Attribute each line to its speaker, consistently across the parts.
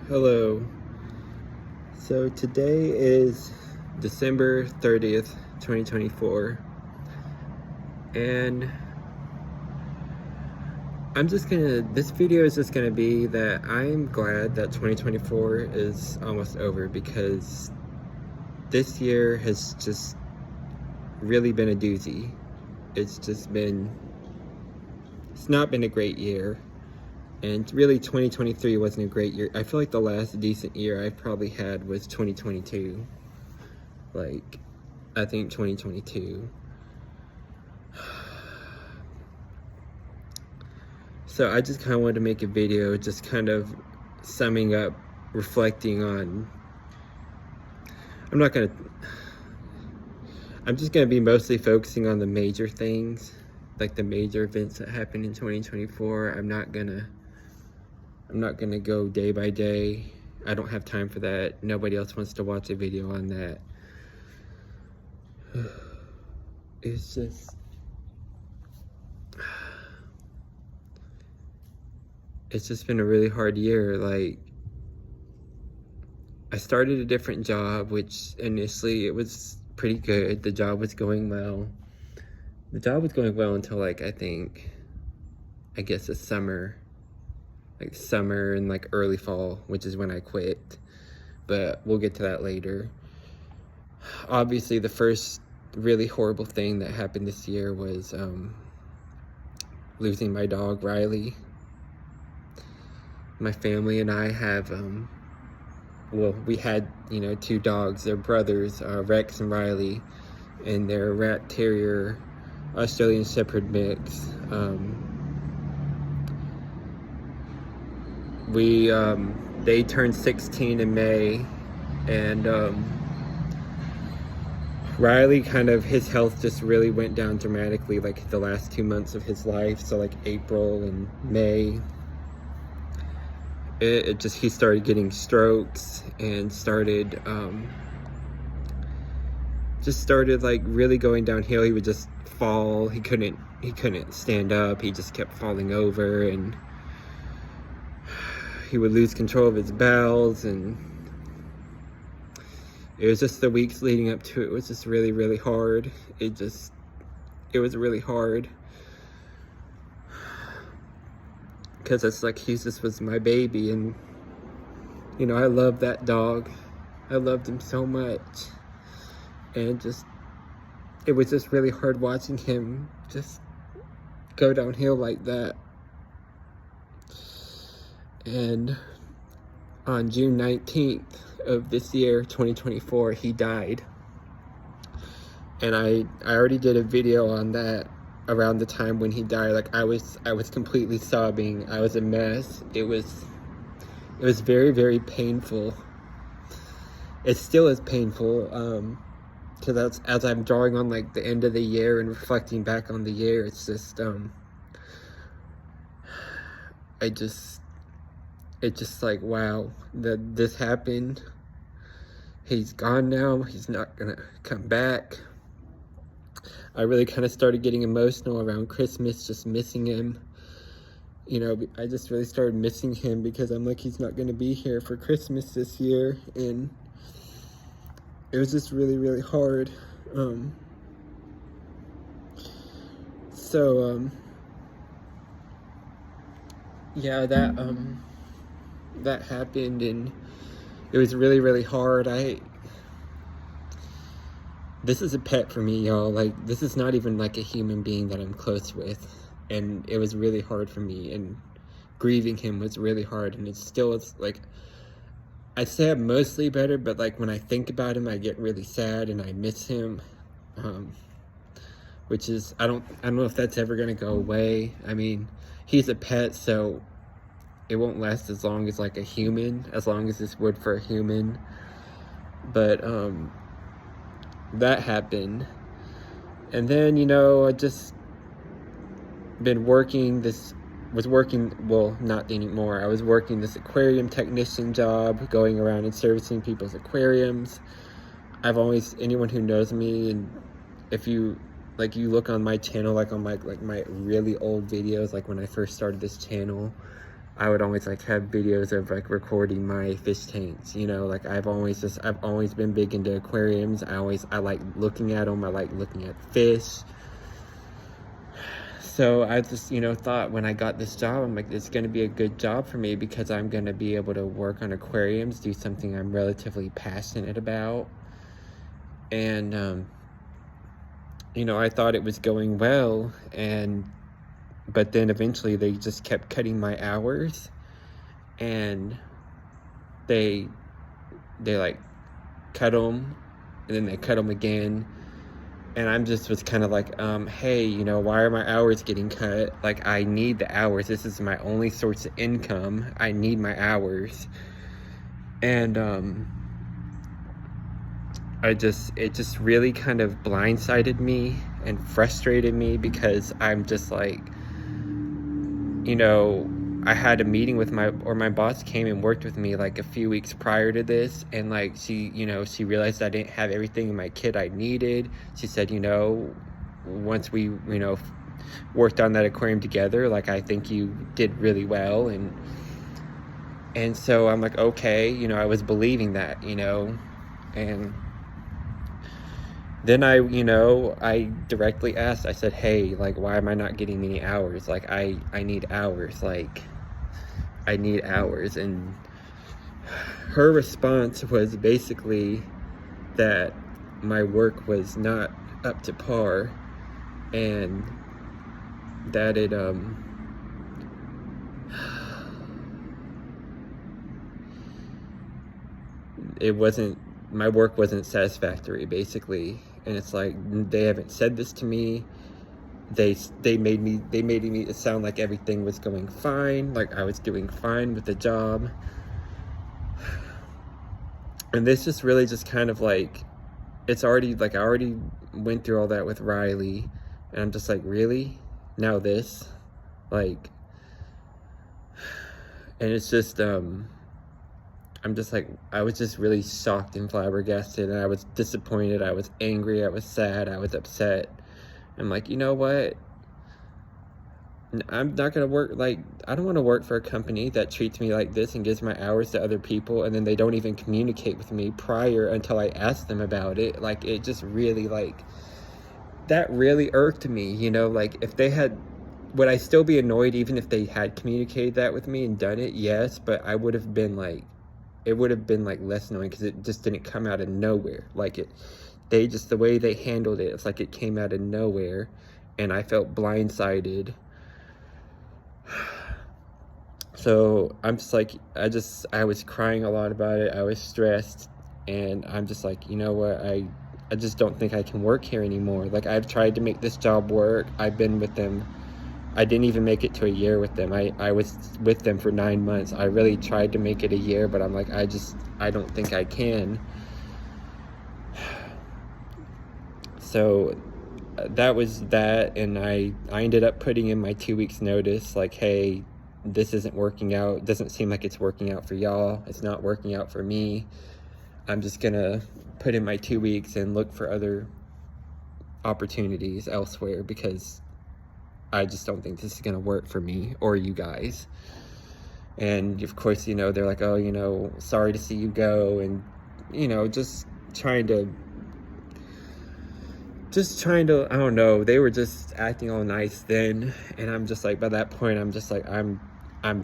Speaker 1: Hello. So today is December 30th, 2024, and this video is just gonna be that I'm glad that 2024 is almost over, because this year has just really been a doozy. It's not been a great year. And really, 2023 wasn't a great year. I feel like the last decent year I probably had was 2022. Like, I think 2022. So I just kind of wanted to make a video just kind of summing up, reflecting on... I'm just going to be mostly focusing on the major things, like the major events that happened in 2024. I'm not gonna go day by day. I don't have time for that. Nobody else wants to watch a video on that. It's just been a really hard year. Like, I started a different job, which initially it was pretty good. The job was going well. The job was going well until, like, I guess the summer. Like summer and like early fall, which is when I quit. But we'll get to that later. Obviously, the first really horrible thing that happened this year was losing my dog, Riley. My family and I have, we had, two dogs. They're brothers, Rex and Riley, and they're a rat terrier, Australian Shepherd mix. They turned 16 in May, and Riley his health just really went down dramatically, like the last 2 months of his life. So like April and May, he started getting strokes and started like really going downhill. He would just fall. He couldn't stand up. He just kept falling over, and he would lose control of his bowels, and it was just the weeks leading up to it was just really, really hard. It was really hard, because it's like he just was my baby, and I love that dog. I loved him so much, and it was just really hard watching him just go downhill like that. And on June 19th of this year, 2024, he died. And I already did a video on that around the time when he died. Like, I was completely sobbing. I was a mess. It was very, very painful. It still is painful, because as I'm drawing on like the end of the year and reflecting back on the year, it's just it's just like, wow, that this happened. He's gone now. He's not gonna come back. I really kind of started getting emotional around Christmas, just missing him. I just really started missing him, because I'm like, he's not gonna be here for Christmas this year, and it was just really, really hard. Yeah, that happened, and it was really, really hard. This is a pet for me, y'all. Like, this is not even like a human being that I'm close with, and it was really hard for me, and grieving him was really hard, and it's like, I'd say I'm mostly better, but like when I think about him, I get really sad and I miss him, which is, I don't know if that's ever gonna go away. I mean, he's a pet, so it won't last as long as like a human, as long as this would for a human. But that happened, and then I just been working well, not anymore. I was working this aquarium technician job, going around and servicing people's aquariums. Anyone who knows me, and if you look on my channel, like on my really old videos, like when I first started this channel, I would always like have videos of like recording my fish tanks, you know, like I've always been big into aquariums. I like looking at them. I like looking at fish. So I just, you know, thought when I got this job, I'm like, it's going to be a good job for me because I'm going to be able to work on aquariums, do something I'm relatively passionate about. And, you know, I thought it was going well, but then eventually they just kept cutting my hours, and they like cut them, and then they cut them again. And I'm just was kind of like, hey, you know, why are my hours getting cut? Like, I need the hours. This is my only source of income. I need my hours. And it just really kind of blindsided me and frustrated me because I'm just like, you know, I had a meeting with my boss came and worked with me like a few weeks prior to this, and like she, you know, she realized I didn't have everything in my kit I needed. She said, you know, once we, you know, worked on that aquarium together, like, I think you did really well. And so I'm like, okay, you know, I was believing that, you know. And then I directly asked, I said, hey, like, why am I not getting any hours? Like, I need hours. Like, I need hours. And her response was basically that my work was not up to par, and that my work wasn't satisfactory, basically. And it's like, they haven't said this to me. They made me sound like everything was going fine, like I was doing fine with the job. And this just really just kind of like, it's already like, I already went through all that with Riley, and I'm just like, really? Now this? Like, and it's just, I'm just like, I was just really shocked and flabbergasted, and I was disappointed, I was angry, I was sad, I was upset. I'm like, you know what? I'm not gonna work, like, I don't want to work for a company that treats me like this and gives my hours to other people, and then they don't even communicate with me prior until I ask them about it. Like, it just really, like, that really irked me, you know. Like, if they had, would I still be annoyed even if they had communicated that with me and done it? Yes, but I would have been like, it would have been like less annoying because it just didn't come out of nowhere. Like, they just, the way they handled it, it's like it came out of nowhere, and I felt blindsided. So I'm just like, I was crying a lot about it. I was stressed, and I'm just like, you know what, I just don't think I can work here anymore. Like, I've tried to make this job work. I've been with them. I didn't even make it to a year with them. I was with them for 9 months. I really tried to make it a year, but I'm like, I don't think I can. So that was that, and I ended up putting in my 2 weeks notice, like, hey, this isn't working out. It doesn't seem like it's working out for y'all. It's not working out for me. I'm just gonna put in my 2 weeks and look for other opportunities elsewhere, because I just don't think this is gonna work for me or you guys. And of course, you know, they're like, oh, you know, sorry to see you go, and, you know, just trying to, I don't know, they were just acting all nice then. And I'm just like, by that point, I'm just like, I'm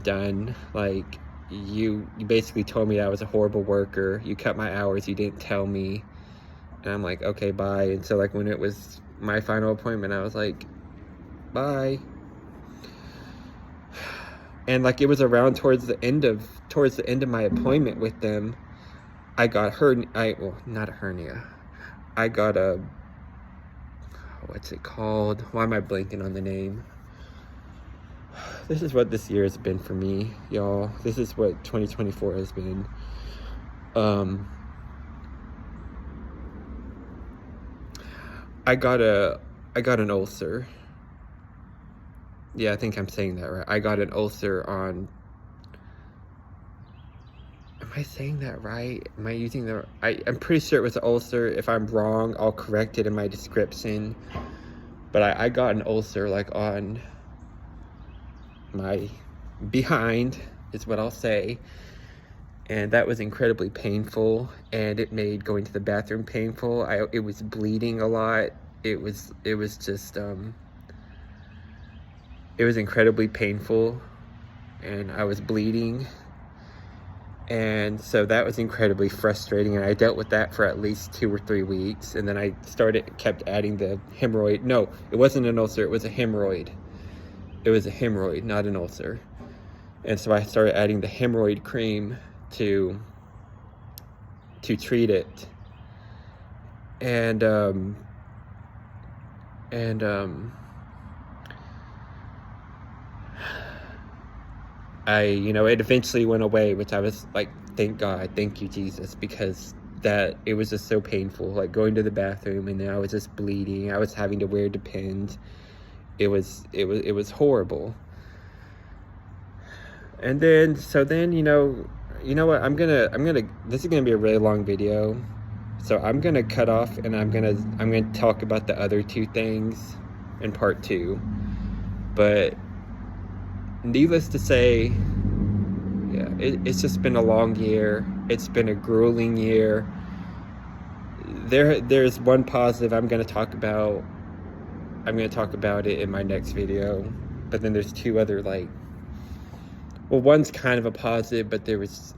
Speaker 1: done. Like, you basically told me I was a horrible worker. You cut my hours, you didn't tell me. And I'm like, okay, bye. And so, like, when it was my final appointment, I was like, bye. And like, it was around towards the end of my appointment with them, I got not a hernia. I got a, what's it called? Why am I blanking on the name? This is what this year has been for me, y'all. This is what 2024 has been. I got an ulcer. Yeah, I think I'm saying that right. I got an ulcer on, am I saying that right? Am I using the, I'm pretty sure it was an ulcer. If I'm wrong, I'll correct it in my description. But I got an ulcer, like, on my behind, is what I'll say. And that was incredibly painful, and it made going to the bathroom painful. It was bleeding a lot. It was just, it was incredibly painful, and I was bleeding. And so that was incredibly frustrating, and I dealt with that for at least 2 or 3 weeks. And then I kept adding the hemorrhoid. No, it wasn't an ulcer, it was a hemorrhoid. It was a hemorrhoid, not an ulcer. And so I started adding the hemorrhoid cream to treat it. And it eventually went away, which I was like, thank God, thank you, Jesus, because it was just so painful, like going to the bathroom, and then I was just bleeding. I was having to wear Depend. It was horrible. And then, you know what, I'm gonna, this is gonna be a really long video, so I'm gonna cut off, and I'm gonna talk about the other 2 things in part 2. But needless to say, yeah, it's just been a long year. It's been a grueling year. There's one positive I'm going to talk about. I'm going to talk about it in my next video. But then there's 2 other, like, well, one's kind of a positive, but it was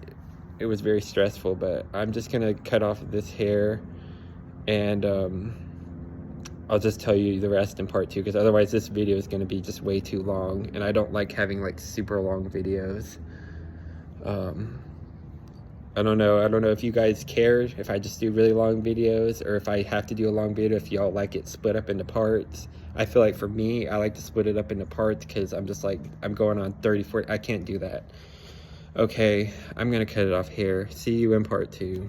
Speaker 1: very stressful. But I'm just going to cut off this hair, and I'll just tell you the rest in part 2, because otherwise this video is going to be just way too long, and I don't like having like super long videos. I don't know if you guys care if I just do really long videos, or if I have to do a long video, if y'all like it split up into parts. I feel like for me, I like to split it up into parts, because I'm just like, I'm going on 30, 40, I can't do that. Okay, I'm gonna cut it off here. See you in part 2.